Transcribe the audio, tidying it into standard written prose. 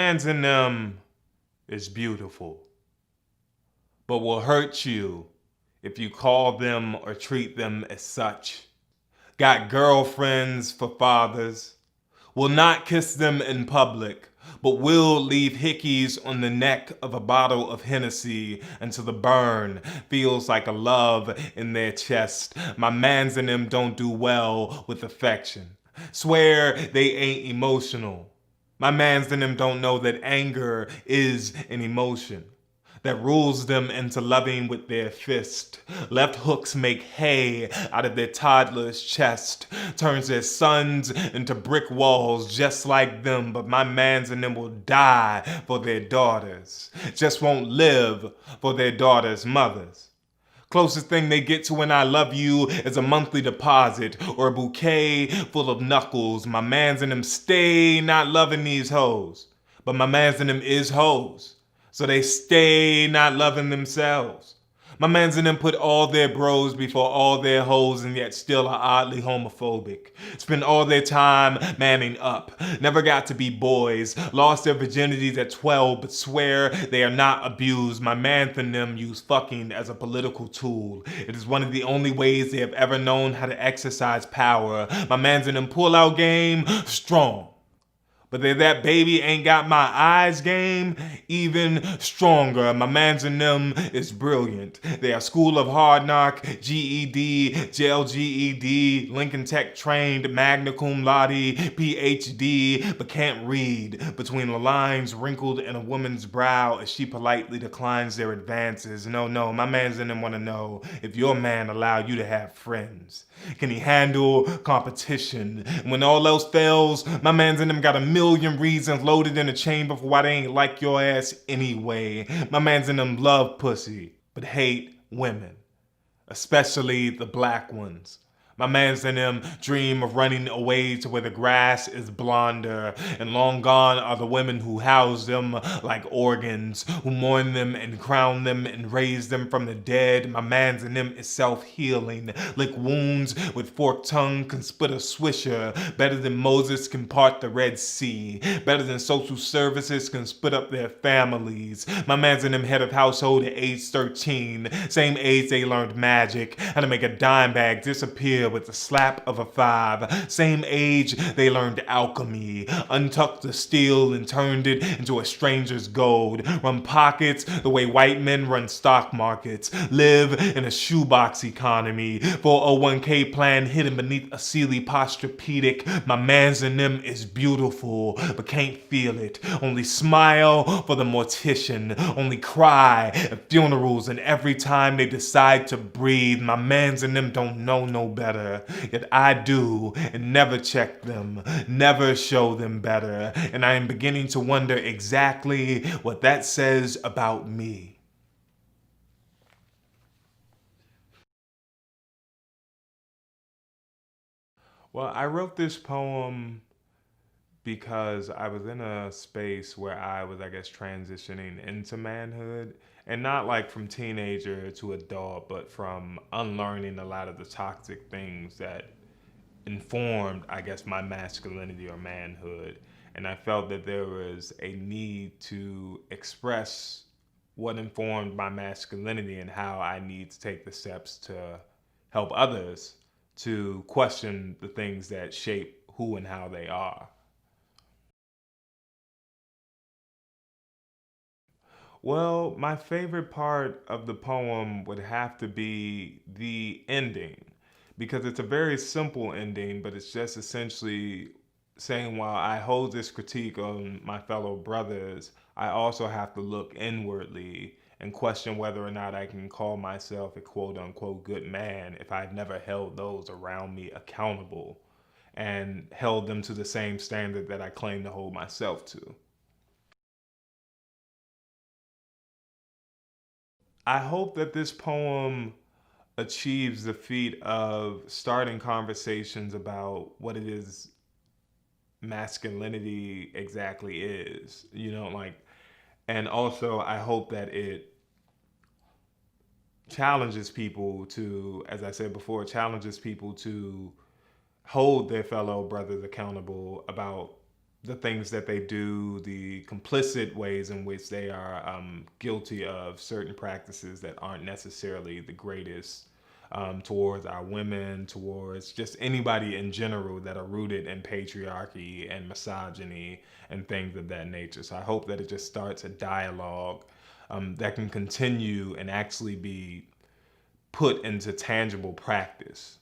man's in them is beautiful, but will hurt you if you call them or treat them as such. Got girlfriends for fathers, will not kiss them in public, but will leave hickeys on the neck of a bottle of Hennessy until the burn feels like a love in their chest. My mans and them don't do well with affection. Swear they ain't emotional. My mans and them don't know that anger is an emotion that rules them into loving with their fist. Left hooks make hay out of their toddler's chest, turns their sons into brick walls just like them, but my mans and them will die for their daughters, just won't live for their daughters' mothers. Closest thing they get to an I love you is a monthly deposit or a bouquet full of knuckles. My mans and them stay not loving these hoes, but my mans and them is hoes. So they stay not loving themselves. My mans and them put all their bros before all their hoes and yet still are oddly homophobic. Spend all their time manning up. Never got to be boys. Lost their virginities at 12 but swear they are not abused. My mans and them use fucking as a political tool. It is one of the only ways they have ever known how to exercise power. My mans and them pull out game strong. But that baby ain't got my eyes game, even stronger. My mans and them is brilliant. They are School of Hard Knock, GED, JLGED, Lincoln Tech trained, magna cum laude, PhD, but can't read between the lines wrinkled in a woman's brow as she politely declines their advances. No, my mans and them want to know if your man allow you to have friends. Can he handle competition? And when all else fails, my mans and them got a million reasons loaded in a chamber for why they ain't like your ass anyway. My mans and them love pussy, but hate women, especially the black ones. My mans and them dream of running away to where the grass is blonder, and long gone are the women who house them like organs, who mourn them and crown them and raise them from the dead. My mans and them is self-healing, lick wounds with forked tongue, can split a swisher, better than Moses can part the Red Sea, better than social services can split up their families. My mans and them head of household at age 13, same age they learned magic, how to make a dime bag disappear with the slap of a 5. Same age they learned alchemy, untucked the steel and turned it into a stranger's gold, run pockets the way white men run stock markets, live in a shoebox economy, 401k plan hidden beneath a Sealy Posturepedic. My mans and them is beautiful, but can't feel it, only smile for the mortician, only cry at funerals and every time they decide to breathe. My mans and them don't know no better. Yet I do, and never check them, never show them better, and I am beginning to wonder exactly what that says about me. Well, I wrote this poem because I was in a space where I was, I guess, transitioning into manhood. And not like from teenager to adult, but from unlearning a lot of the toxic things that informed, I guess, my masculinity or manhood. And I felt that there was a need to express what informed my masculinity and how I need to take the steps to help others to question the things that shape who and how they are. Well, my favorite part of the poem would have to be the ending because it's a very simple ending, but it's just essentially saying while I hold this critique on my fellow brothers, I also have to look inwardly and question whether or not I can call myself a quote unquote good man if I'd never held those around me accountable and held them to the same standard that I claim to hold myself to. I hope that this poem achieves the feat of starting conversations about what it is masculinity exactly is, and also I hope that it challenges people to, as I said before, challenges people to hold their fellow brothers accountable about the things that they do, the complicit ways in which they are guilty of certain practices that aren't necessarily the greatest towards our women, towards just anybody in general that are rooted in patriarchy and misogyny and things of that nature. So I hope that it just starts a dialogue that can continue and actually be put into tangible practice.